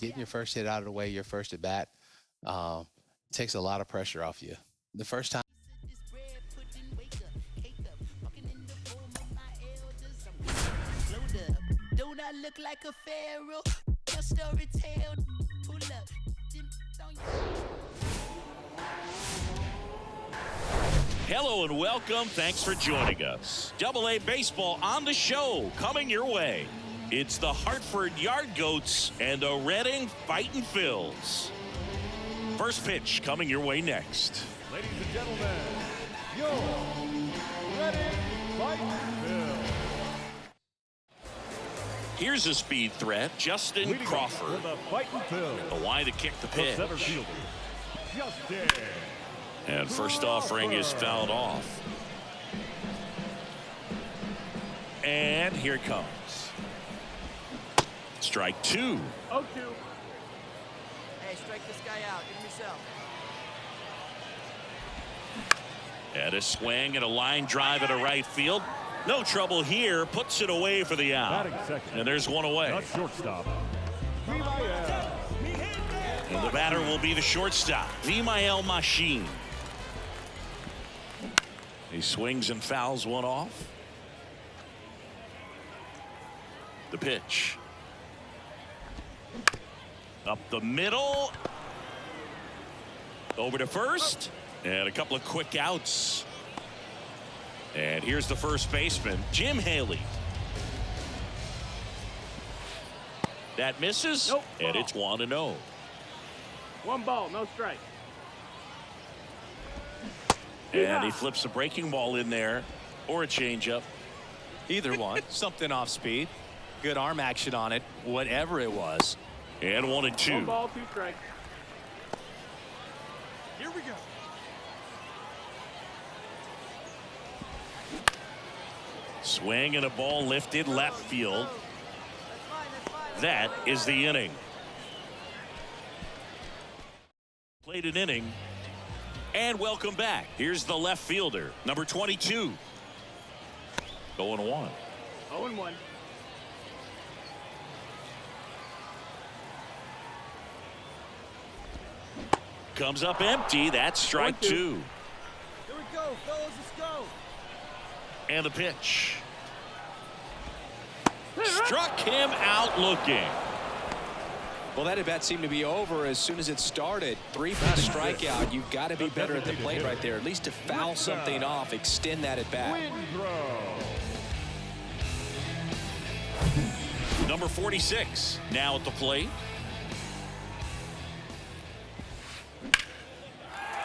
getting your first hit out of the way, your first at bat, takes a lot of pressure off you. The first time. Don't I look like a pharaoh? Your story tell. Pull up. Hello and welcome. Thanks for joining us. Double-A Baseball on the show coming your way. It's the Hartford Yard Goats and the Reading Fightin' Phils. First pitch coming your way next. Ladies and gentlemen, your Reading Fightin' Phils. Here's a speed threat, Justin Crawford. The line to kick the pitch. And first offering is fouled off. And here it comes. Strike two. 0-2. Hey, strike this guy out. Give him yourself. And a swing and a line drive into right field. No trouble here. Puts it away for the out. And there's one away. Shortstop. And the batter will be the shortstop, Vimael Machine. He swings and fouls one off. The pitch. Up the middle. Over to first. And a couple of quick outs. And here's the first baseman, Jim Haley. That misses. Nope. And it's 1-0. One ball, no strike. And he flips a breaking ball in there or a changeup. Either one. Something off speed. Good arm action on it. Whatever it was. And 1-2. One ball, two strikes. Here we go. Swing and a ball lifted left field. That is the inning. Played an inning. And welcome back. Here's the left fielder, number 22. 0-1. 0-1. Comes up empty. That's strike 2. Here we go, fellas. Let's go. And the pitch. Struck him out looking. Well, that at bat seemed to be over as soon as it started. 3-pitch strikeout. You've got to be better at the plate right there. At least to foul something off, extend that at bat. Number 46 now at the plate.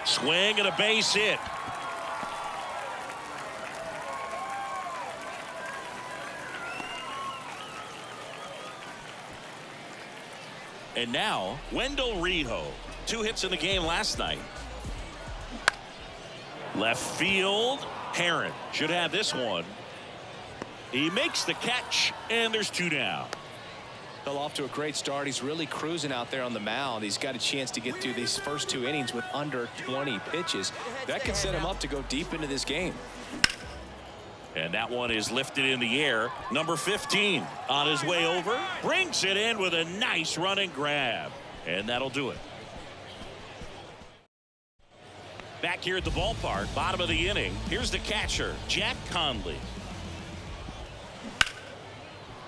Swing and a base hit. And now Wendell Rijo, 2 hits in the game last night. Left field, Heron should have this one. He makes the catch, and there's 2 down. Fell off to a great start. He's really cruising out there on the mound. He's got a chance to get through these first 2 innings with under 20 pitches. That could set him up to go deep into this game. And that one is lifted in the air. Number 15 on his way over. Brings it in with a nice running grab. And that'll do it. Back here at the ballpark, bottom of the inning. Here's the catcher, Jack Conley.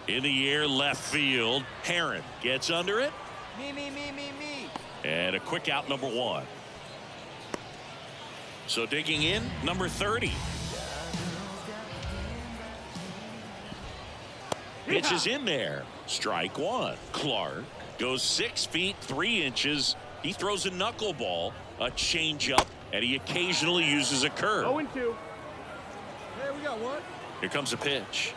In the air, left field. Heron gets under it. Me. And a quick out, number 1. So digging in, number 30. Pitch is in there. Strike 1. Clark goes 6 feet 3 inches. He throws a knuckleball, a changeup, and he occasionally uses a curve. 0-2. Hey, we got one. Here comes a pitch.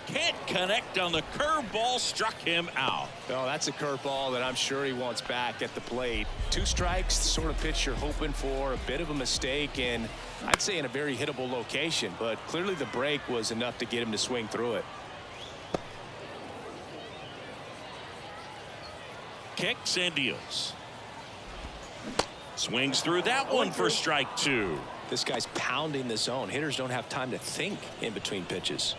Can't connect on the curveball, struck him out. Oh, that's a curveball that I'm sure he wants back at the plate. 2 strikes, the sort of pitch you're hoping for. A bit of a mistake, and I'd say in a very hittable location, but clearly the break was enough to get him to swing through it. Kicks and deals. Swings through that one for strike 2. This guy's pounding the zone. Hitters don't have time to think in between pitches.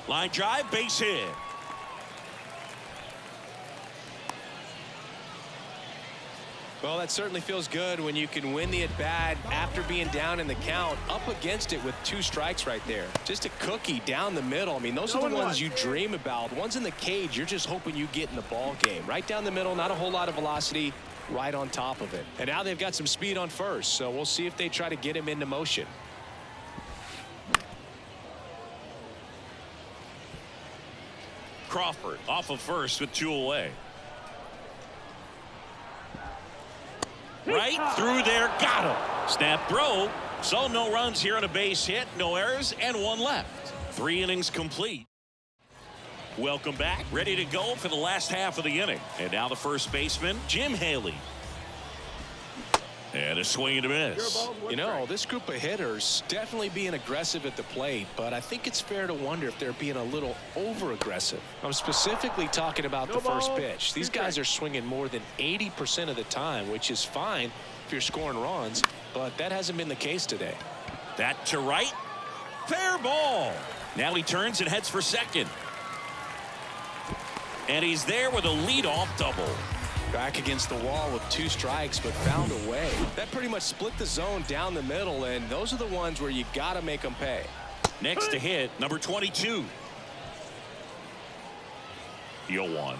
Line drive, base hit. Well, that certainly feels good when you can win the at-bat after being down in the count, up against it with 2 strikes right there. Just a cookie down the middle. I mean, those are the ones you dream about. The ones in the cage, you're just hoping you get in the ball game. Right down the middle, not a whole lot of velocity, right on top of it. And now they've got some speed on first, so we'll see if they try to get him into motion. Crawford off of first with 2 away. Right through there, got him. Snap throw, so no runs here on a base hit, no errors, and 1 left. 3 innings complete. Welcome back, ready to go for the last half of the inning. And now the first baseman, Jim Haley. And a swing and a miss. You know, this group of hitters definitely being aggressive at the plate, but I think it's fair to wonder if they're being a little over-aggressive. I'm specifically talking about the first pitch. These guys are swinging more than 80% of the time, which is fine if you're scoring runs, but that hasn't been the case today. That to right. Fair ball. Now he turns and heads for second. And he's there with a leadoff double. Back against the wall with 2 strikes, but found a way. That pretty much split the zone down the middle, and those are the ones where you got to make them pay. Next to hit, number 22. 0-1.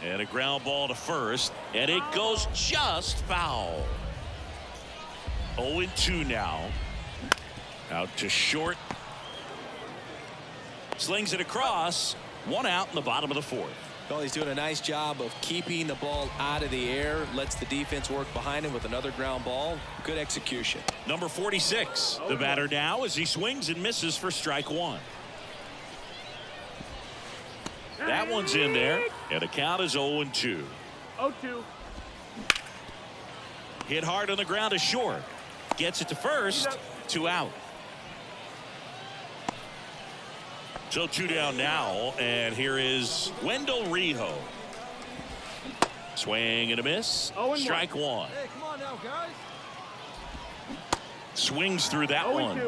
And a ground ball to first, and it goes just foul. 0-2 now. Out to short. Slings it across. 1 out in the bottom of the 4th. Well, he's doing a nice job of keeping the ball out of the air. Lets the defense work behind him with another ground ball. Good execution. Number 46. The batter now as he swings and misses for strike 1. That one's in there. And the count is 0-2. 0-2. Hit hard on the ground to short. Gets it to first. 2 out. So 2 down now, and here is Wendell Rijo. Swing and a miss. Strike 1. Hey, come on now, guys. Swings through that one.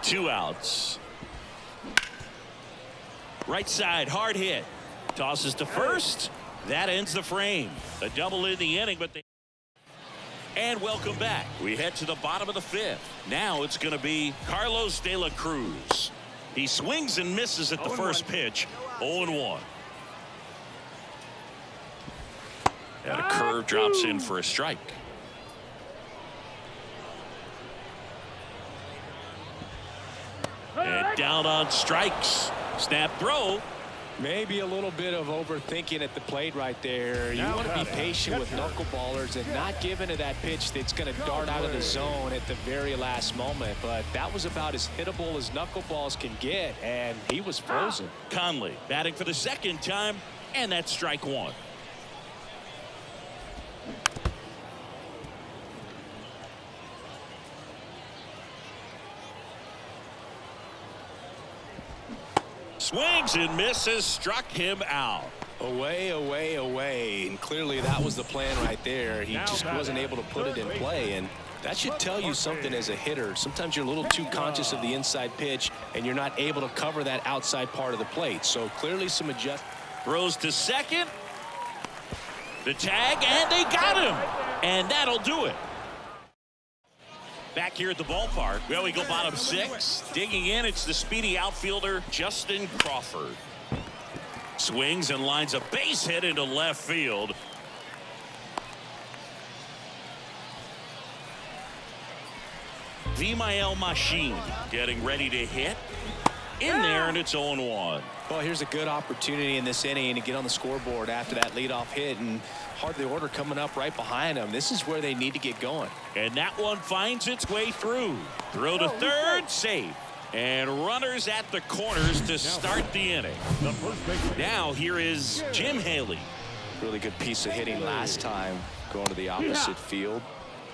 2 outs. Right side, hard hit. Tosses to first. That ends the frame. A double in the inning, but they... And welcome back. We head to the bottom of the 5th. Now it's going to be Carlos De La Cruz. He swings and misses at the first pitch. 0-1. And a curve drops in for a strike. And down on strikes. Snap throw. Maybe a little bit of overthinking at the plate right there. You want to be patient with knuckleballers and not give into that pitch that's going to dart out of the zone at the very last moment. But that was about as hittable as knuckleballs can get, and he was frozen. Conley batting for the 2nd time, and that's strike 1. Swings and misses, struck him out. Away, away, away. And clearly that was the plan right there. He just wasn't able to put it in play. And that should tell you something as a hitter. Sometimes you're a little too conscious of the inside pitch, and you're not able to cover that outside part of the plate. So clearly some adjustment. Throws to second. The tag, and they got him. And that'll do it. Back here at the ballpark, well, we go bottom 6. Digging in, it's the speedy outfielder, Justin Crawford. Swings and lines a base hit into left field. Vimael Machine getting ready to hit. In there, and it's 0-1. Well, here's a good opportunity in this inning to get on the scoreboard after that leadoff hit, and hardly order coming up right behind them. This is where they need to get going. And that one finds its way through. Throw to third, safe. And runners at the corners to start the inning. Now here is Jim Haley. Really good piece of hitting last time, going to the opposite field.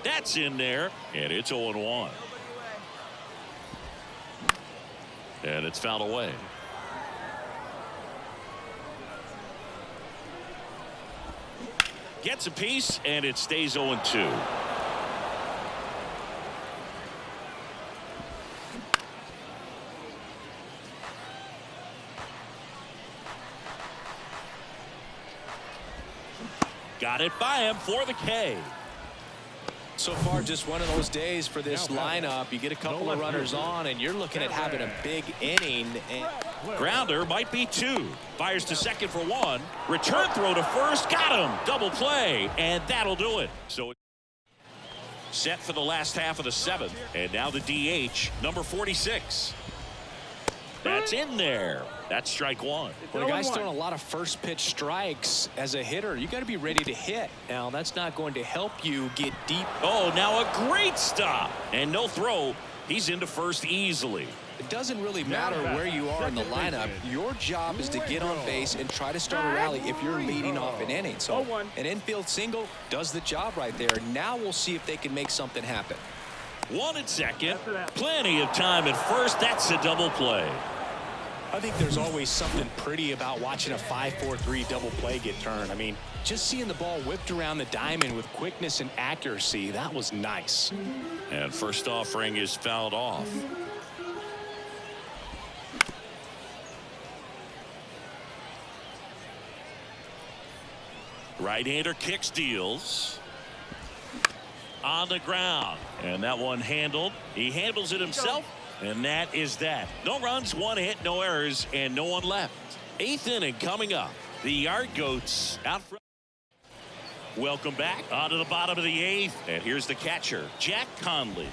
That's in there, and it's 0-1. And it's fouled away. Gets a piece, and it stays 0-2. Got it by him for the K. So far, just one of those days for this lineup. You get a couple of runners on, and you're looking at having a big inning. Grounder might be 2. Fires to second for 1. Return throw to first. Got him. Double play, and that'll do it. So set for the last half of the 7th. And now the DH, number 46. That's in there. That's strike 1. When a guy's throwing a lot of first pitch strikes as a hitter, you got to be ready to hit. Now, that's not going to help you get deep. Oh, now a great stop. And no throw. He's into first easily. It doesn't really matter where you are in the lineup. Your job is to get on base and try to start a rally if you're leading off an inning. So an infield single does the job right there. Now we'll see if they can make something happen. 1 at second. Plenty of time at first. That's a double play. I think there's always something pretty about watching a 5-4-3 double play get turned. I mean, just seeing the ball whipped around the diamond with quickness and accuracy, that was nice. And first offering is fouled off. Right-hander kicks, deals. On the ground. And that one handled. He handles it himself. And that is that. No runs, 1 hit, no errors, and no one left. 8th inning coming up. The Yard Goats out front. Welcome back onto the bottom of the 8th. And here's the catcher, Jack Conley.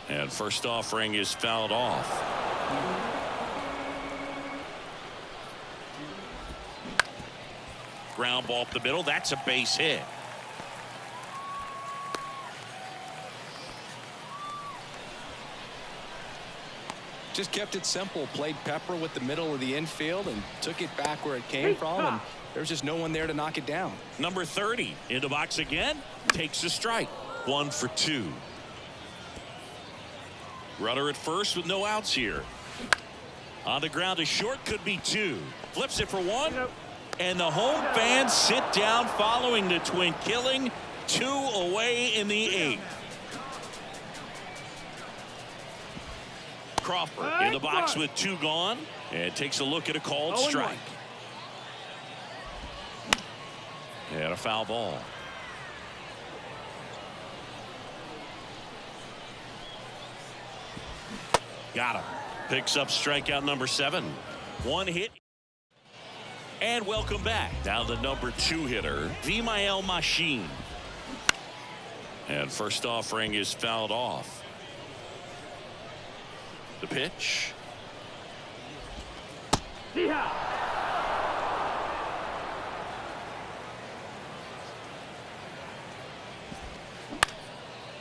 And first offering is fouled off. Ground ball up the middle. That's a base hit. Just kept it simple. Played pepper with the middle of the infield and took it back where it came from. And there's just no one there to knock it down. Number 30 in the box again. Takes a strike. 1 for 2. Runner at first with no outs here. On the ground to short, could be 2. Flips it for 1. And the home fans sit down following the twin killing. 2 away in the 8th. Crawford in the box with 2 gone. And takes a look at a called strike. And a foul ball. Got him. Picks up strikeout number 7. 1 hit. And welcome back. Now the number 2 hitter, Vimael Machine. And first offering is fouled off. The pitch.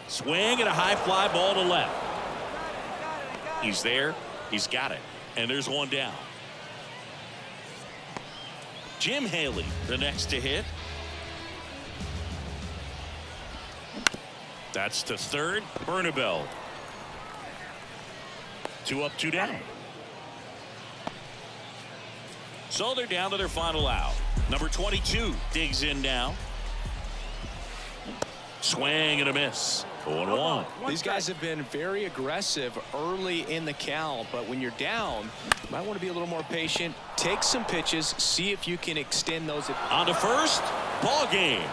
Swing and a high fly ball to left. He's there. He's got it. And there's 1 down. Jim Haley, the next to hit. That's to third. Bernabel. 2 up, 2 down. So they're down to their final out. Number 22 digs in now. Swing and a miss. 0-1. These guys have been very aggressive early in the count, but when you're down, you might want to be a little more patient. Take some pitches, see if you can extend those. On to first. Ball game.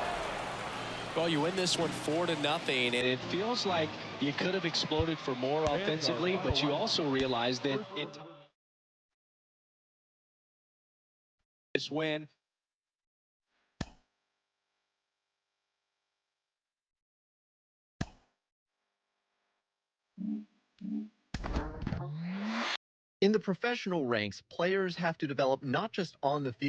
Well, you win this one 4-0, and it feels like you could have exploded for more offensively, but you also realize that this win. In the professional ranks, players have to develop not just on the field,